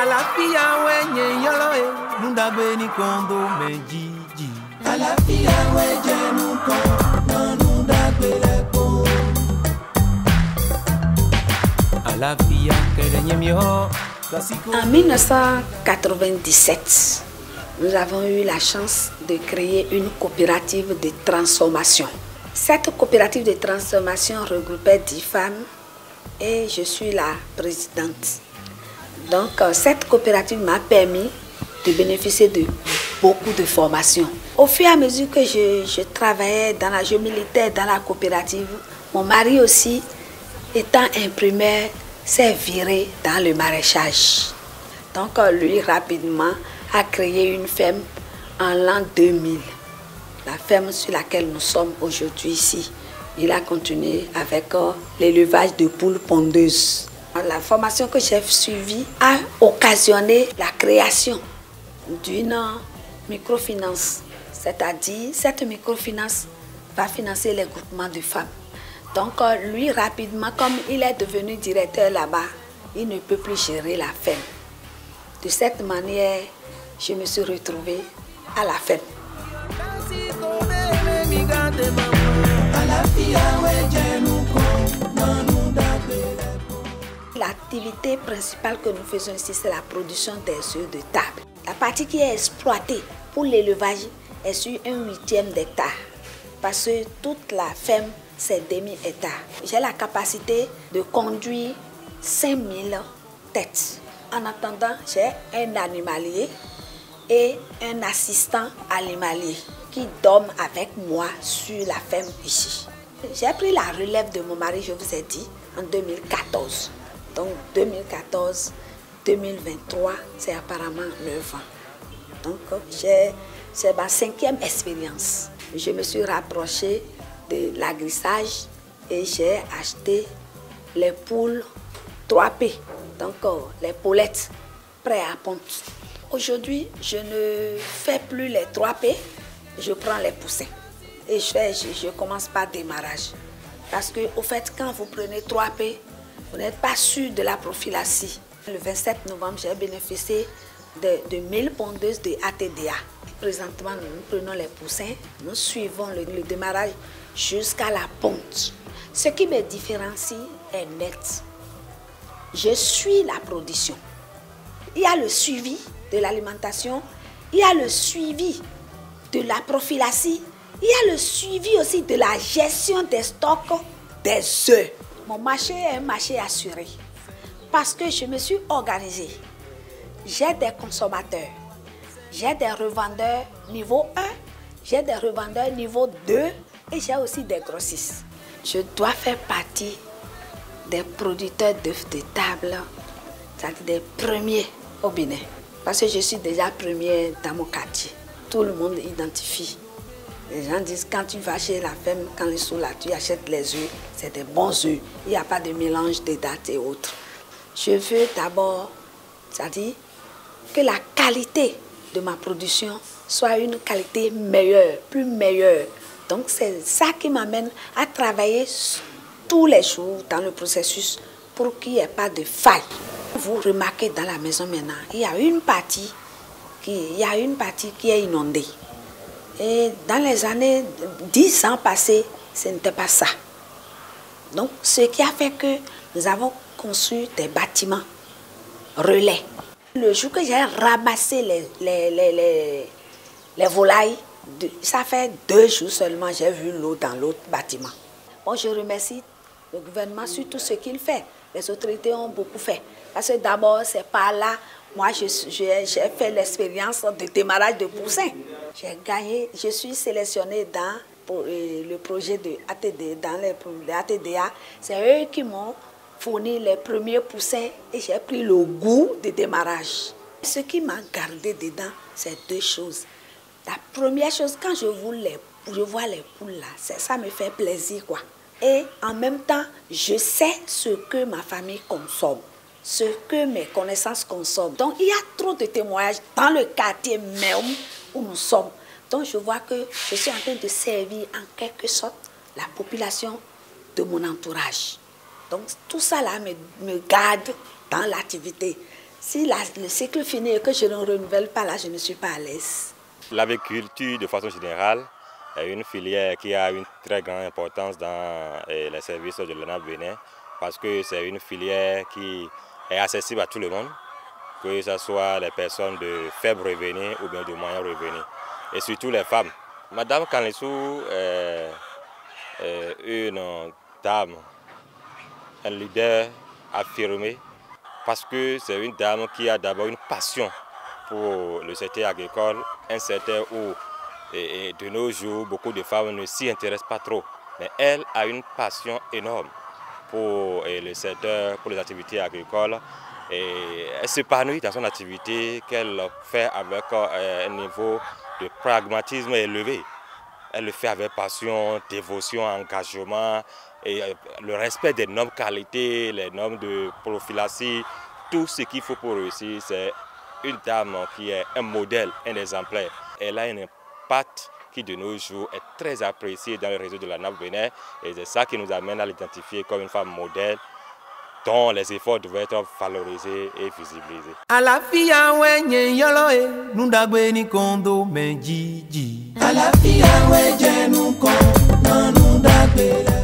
En 1997, nous avons eu la chance de créer une coopérative de transformation. Cette coopérative de transformation regroupait 10 femmes et je suis la présidente. Donc, cette coopérative m'a permis de bénéficier de beaucoup de formations. Au fur et à mesure que je travaillais, je militais dans la coopérative, mon mari aussi, étant imprimeur, s'est viré dans le maraîchage. Donc, lui, rapidement, a créé une ferme en l'an 2000. La ferme sur laquelle nous sommes aujourd'hui ici. Il a continué avec l'élevage de poules pondeuses. La formation que j'ai suivie a occasionné la création d'une microfinance. C'est-à-dire, cette microfinance va financer les groupements de femmes. Donc, lui, rapidement, comme il est devenu directeur là-bas, il ne peut plus gérer la ferme. De cette manière, je me suis retrouvée à la ferme. L'activité principale que nous faisons ici, c'est la production des œufs de table. La partie qui est exploitée pour l'élevage est sur 1/8 d'hectare. Parce que toute la ferme, c'est demi-hectare. J'ai la capacité de conduire 5000 têtes. En attendant, j'ai un animalier et un assistant animalier qui dorment avec moi sur la ferme ici. J'ai pris la relève de mon mari, je vous ai dit, en 2014. Donc 2014-2023, c'est apparemment 9 ans. Donc c'est ma 5e expérience. Je me suis rapprochée de l'agrissage et j'ai acheté les poules 3P, donc les poulettes prêtes à pondre. Aujourd'hui, je ne fais plus les 3P, je prends les poussins et je commence par démarrage. Parce que, au fait, quand vous prenez 3P, vous n'êtes pas sûr de la prophylaxie. Le 27 novembre, j'ai bénéficié de 1000 pondeuses de ATDA. Présentement, nous prenons les poussins, nous suivons le démarrage jusqu'à la ponte. Ce qui me différencie est net. Je suis la production. Il y a le suivi de l'alimentation, il y a le suivi de la prophylaxie, il y a le suivi aussi de la gestion des stocks des œufs. Mon marché est un marché assuré parce que je me suis organisée. J'ai des consommateurs, j'ai des revendeurs niveau 1, j'ai des revendeurs niveau 2 et j'ai aussi des grossistes. Je dois faire partie des producteurs d'œufs de table, c'est-à-dire des premiers au Bénin. Parce que je suis déjà première dans mon quartier. Tout le monde identifie. Les gens disent quand tu vas chez la ferme, quand ils sont là, tu achètes les œufs, c'est des bons œufs. Il n'y a pas de mélange de dates et autres. Je veux d'abord, c'est-à-dire que la qualité de ma production soit une qualité meilleure, plus meilleure. Donc c'est ça qui m'amène à travailler tous les jours dans le processus pour qu'il n'y ait pas de faille. Vous remarquez dans la maison maintenant, il y a une partie qui est inondée. Et dans les années 10 ans passés, ce n'était pas ça. Donc, ce qui a fait que nous avons construit des bâtiments relais. Le jour que j'ai ramassé les volailles, ça fait 2 jours seulement, j'ai vu l'eau dans l'autre bâtiment. Bon, je remercie le gouvernement sur tout ce qu'il fait. Les autorités ont beaucoup fait. Parce que d'abord, c'est par là, moi, j'ai fait l'expérience de démarrage de poussins. J'ai gagné, je suis sélectionnée pour le projet de ATD, dans les ATDA. C'est eux qui m'ont fourni les premiers poussins et j'ai pris le goût de démarrage. Ce qui m'a gardé dedans, c'est 2 choses. La première chose, quand je vois les poules là, ça me fait plaisir, quoi. Et en même temps, je sais ce que ma famille consomme, ce que mes connaissances consomment. Donc, il y a trop de témoignages dans le quartier même où nous sommes. Donc, je vois que je suis en train de servir en quelque sorte la population de mon entourage. Donc, tout ça là me garde dans l'activité. Si le cycle finit et que je ne renouvelle pas, là, je ne suis pas à l'aise. L'agriculture, de façon générale, est une filière qui a une très grande importance dans les services de l'ANAP Bénin parce que c'est une filière qui est accessible à tout le monde, que ce soit les personnes de faibles revenus ou bien de moyens revenus, et surtout les femmes. Madame Kanlissou est une dame, un leader affirmé, parce que c'est une dame qui a d'abord une passion pour le secteur agricole, un secteur où de nos jours beaucoup de femmes ne s'y intéressent pas trop. Mais elle a une passion énorme pour le secteur, pour les activités agricoles. Et elle s'épanouit dans son activité qu'elle fait avec un niveau de pragmatisme élevé. Elle le fait avec passion, dévotion, engagement et le respect des normes qualité, les normes de prophylaxie, tout ce qu'il faut pour réussir. C'est une dame qui est un modèle, un exemplaire. Elle a un impact qui de nos jours est très apprécié dans le réseau de l'ANAP Bénin et c'est ça qui nous amène à l'identifier comme une femme modèle dont les efforts doivent être valorisés et visibilisés. Alafia wenye yoloe nundagwe ni kondo menjiji. Alafia wenye nuko nundagwe.